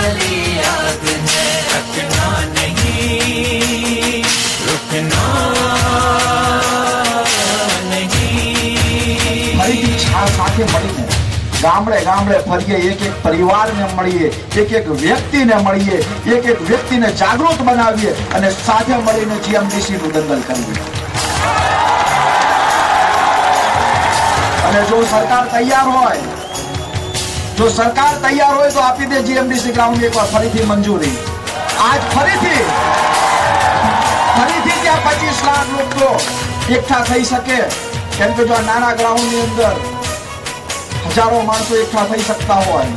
वाली याद है, रखना नहीं, रुकना नहीं। फरीથી સાથે મળીને ગામડે ગામડે ફરીએ, એક એક પરિવારને મળીએ, એક એક વ્યક્તિને મળીએ, એક એક વ્યક્તિને જાગૃત બનાવીએ અને સાથે મળીને જીએમડીસી નું દંગલ કરીએ। અને જો સરકાર તૈયાર હોય, જો સરકાર તૈયાર હોય તો આપી દે જીએમડીસી ગ્રાઉન્ડ એકવાર ફરીથી મંજૂરી। આજ ફરીથી ત્યાં 25 લાખ લોકો એકઠા થઈ શકે, કેમ કે જો નાના ગ્રાઉન્ડ ની અંદર હજારો માણસો એકઠા થઈ શકતા હોય,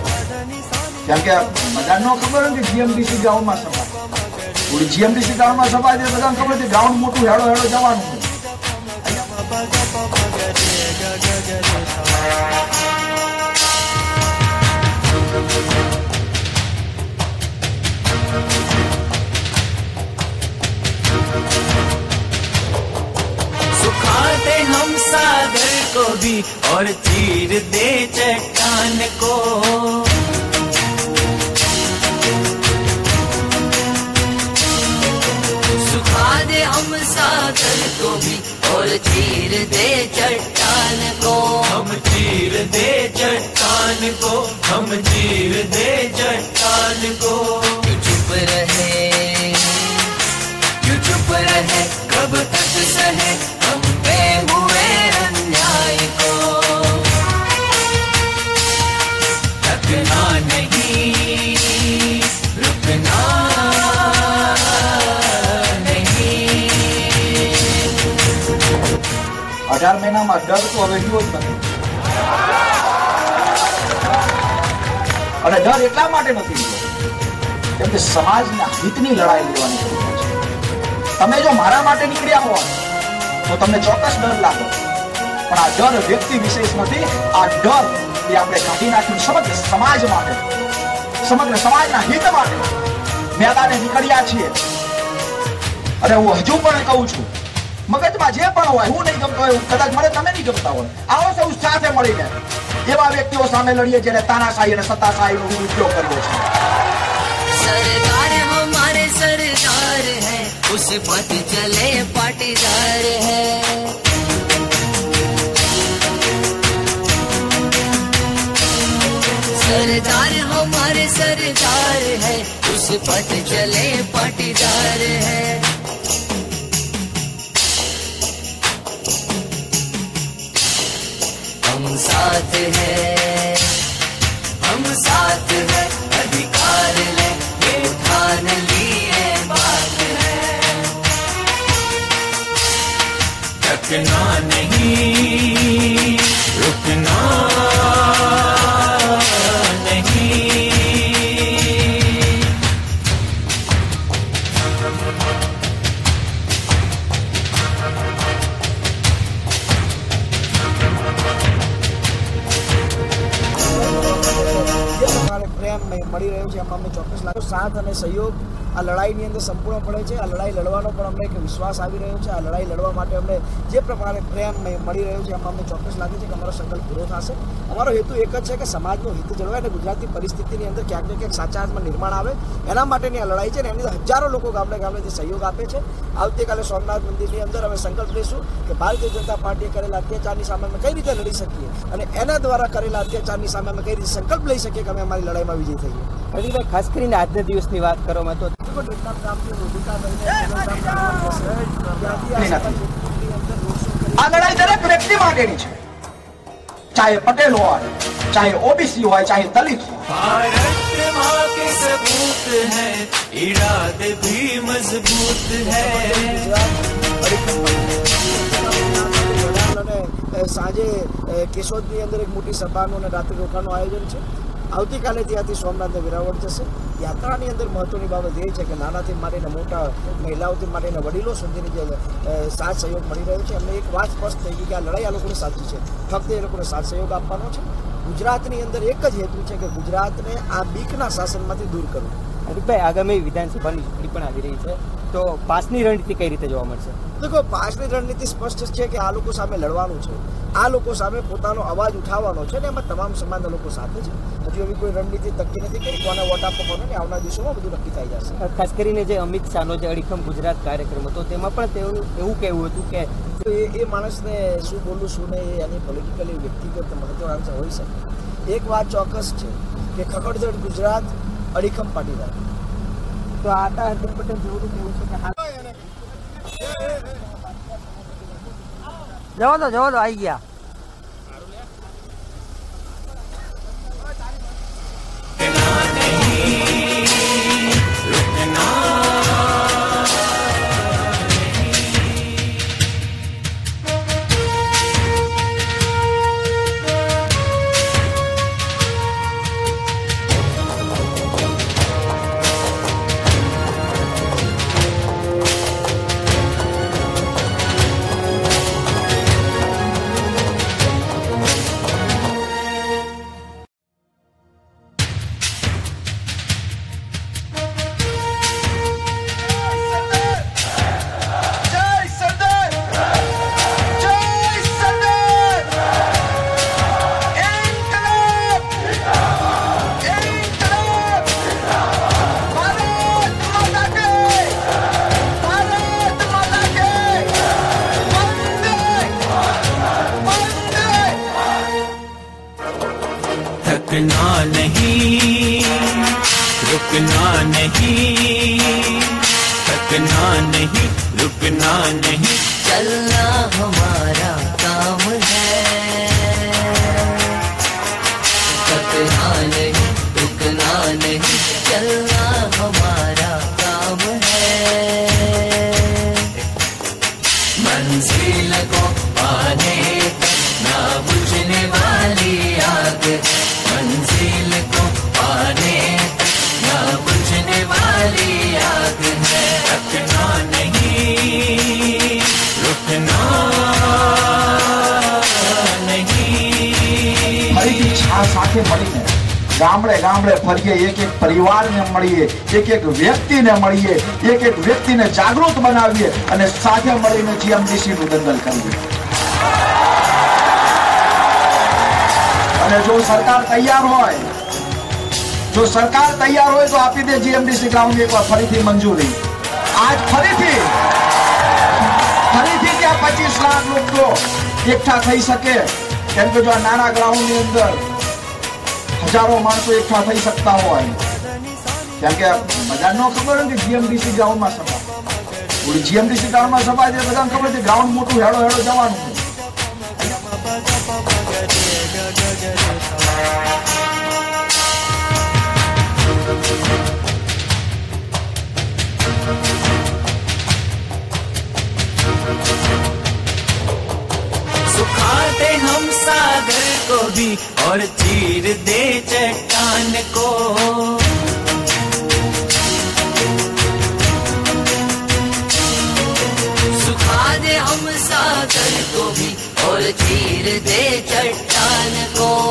કેમ કે બધાને ખબર હોય કે જીએમડીસી ગ્રાઉન્ડમાં સભા, પૂરી જીએમડીસી ગ્રાઉન્ડમાં સભા છે, બધાને ખબર છે ગ્રાઉન્ડ મોટું હેડો હેડો જવાનું હોય। सुखा दे हम सागर को भी और चीर दे चट्टान को, सुखा दे हम सागर को भी और चीर दे चट्टान को, हम चीर दे चट्टान को, हम चीर दे चट्टान को। क्यों चुप रहे, क्यों चुप रहे, कब तक सहे हम पे हुए अन्याय को, रखना नहीं, रुकना नहीं। 18 મહિનામાં ડર તો હવે રહ્યો જ નથી, અને ડર એટલા માટે નથી કેમ કે સમાજના હિતની લડાઈ લડવાની જરૂર છે। તમે જો મારા માટે નીકળ્યા હો તો તમને ચોક્કસ ડર લાગે, પણ આ ડર વ્યક્તિ વિશેષ નથી, આ ડર એ આપણે કાઢી નાખ્યું સમગ્ર સમાજ માટે, સમગ્ર સમાજના હિત માટે મેદાને નીકળ્યા છીએ। અને હું હજુ પણ કહું છું, મગજમાં જે પણ હોય, હું નહીં ગમતો હોય, કદાચ મને તમે નહીં ગમતા હોય, આવો સૌ સાથે મળીને એવા વ્યક્તિઓ સામે લડીએ જેને તાનાશાહી અને સત્તાશાહીનો ઉપયોગ કર્યો છે। सरदार हमारे सरदार है, उस पथ चले पाटीदार है, सरदार हमारे सरदार है, उस पथ चले पाटीदार है। हम साथ हैं, हम साथ हैं, अधिकार ले ये ठान लिए बात है, रखना नहीं, रुकना नहीं। પ્રેમ મળી રહ્યો છે, એમાં અમને ચોક્કસ લાગે સાથ અને સહયોગ આ લડાઈની અંદર સંપૂર્ણ પડે છે। આ લડાઈ લડવાનો પણ અમને એક વિશ્વાસ આવી રહ્યો છે। આ લડાઈ લડવા માટે અમને જે પ્રમાણે પ્રેમ મળી રહ્યો છે એમાં અમને ચોક્કસ લાગે છે કે અમારો સંકલ્પ પૂરો થશે। અમારો હેતુ એક જ છે કે સમાજનું હિત જળવાય અને ગુજરાતની પરિસ્થિતિની અંદર ક્યાંક ને ક્યાંક સાચા અર્થમાં નિર્માણ આવે, એના માટેની આ લડાઈ છે ને એની અંદર હજારો લોકો ગામડે ગામડે જે સહયોગ આપે છે। આવતીકાલે સોમનાથ મંદિરની અંદર અમે સંકલ્પ લઈશું કે ભારતીય જનતા પાર્ટીએ કરેલા અત્યાચારની સામે અમે કઈ રીતે લડી શકીએ અને એના દ્વારા કરેલા અત્યાચારની સામે અમે કઈ રીતે સંકલ્પ લઈ શકીએ કે અમે અમારી લડાઈમાં વિજય થઈએ। હરીભાઈ, ખાસ કરીને આજના દિવસની વાત કરવામાં તો આ લડાઈ દરેક વ્યક્તિ માટેની છે, ચાહે પટેલ હોય, चाहे ओबीसी हो चाहे दलित हो। भारत माँ के सबूत है, इरादे भी मजबूत है। સાંજે કેશોદની અંદર એક મોટી સભાનું અને રાત્રિ રોકાણનું આયોજન છે। આવતીકાલે ત્યાંથી સોમનાથને વેરાવળ જશે। યાત્રાની અંદર મહત્વની બાબત એ છે કે નાનાથી માંડીને મોટા મહિલાઓથી માંડીને વડીલો સુધીની જે સાથ સહયોગ મળી રહ્યો છે, અમને એક વાત સ્પષ્ટ થઈ ગઈ કે આ લડાઈ આ લોકોની સાચી છે, ફક્ત એ લોકોને સાથ સહયોગ આપવાનો છે। ગુજરાતની અંદર એક જ હેતુ છે કે ગુજરાતને આ બીકના શાસનમાંથી દૂર કરવું। હરીભાઈ, આગામી વિધાનસભાની ચૂંટણી પણ આવી રહી છે, તો પાસની રણનીતિ કઈ રીતે જોવા મળશે? देखो, पासनी रणनीति स्पष्ट है कि आ लोग सामे लड़वानुं छे, आ लोग सामे पोतानो अवाज उठावવાનો છે ને એમાં તમામ સમાજના લોકો સાથે છે. હજુ એવી કોઈ રણનીતિ નક્કી નથી કરી, કોને વોટ આપવો કોને ને આવનારા દિવસોમાં બધું નક્કી થઈ જશે. ખાસ કરીને જે અમિત શાહનો જે અડીખમ ગુજરાત કાર્યક્રમ હતો તેમાં પણ તેવું એવું કહેવું હતું કે એ માણસને શું બોલવું શું નહીં એની પોલિટિકલી વ્યક્તિગત મહત્વાકાંક્ષા હોઈ શકે. એક વાત ચોક્કસ છે કે ખખડધડ ગુજરાત અડીખમ પાટીદાર. તો આતા હરદીપ પટેલ જેવું કેવું છે કે જવા દો આવી ગયા. थकना नहीं, रुकना नहीं, थकना नहीं, रुकना नहीं, चलना हमारा काम है. थकना नहीं, रुकना नहीं, चलना हमारा काम है. मंजिल को पाने तक ना बुझने वाली आग, मंजिल को पाने तक ना बुझने वाली आग है. रुकना नहीं, रुकना नहीं. ફરીથી સાથે મળીને ગામડે ગામડે ફરીએ, એક એક પરિવારને મળીએ, એક એક વ્યક્તિને મળીએ, એક એક વ્યક્તિને જાગૃત બનાવીએ અને સાથે મળીને જીએમડીસી નું દંગલ કરીએ. અને જો સરકાર તૈયાર હોય, જો સરકાર તૈયાર હોય તો આપી દે જીએમડીસી ગ્રાઉન્ડ એકવાર ફરીથી મંજૂરી. આજ ફરીથી ત્યાં 25 લાખ લોકો એકઠા થઈ શકે. કેમ કે જો આ નાના ગ્રાઉન્ડ ની અંદર હજારો માણસો એકઠા થઈ શકતા હોય, કેમ કે બધા ન ખબર હોય કે જીએમડીસી ગ્રાઉન્ડમાં સભા, જીએમડીસી ગ્રાઉન્ડમાં સભા છે, બધાને ખબર છે ગ્રાઉન્ડ મોટું હેડો જવાનું છે. सुखाते हम सागर को भी और चीर दे चट्टान को. सुखा दे हम सागर को भी और चीर दे चट्टान को.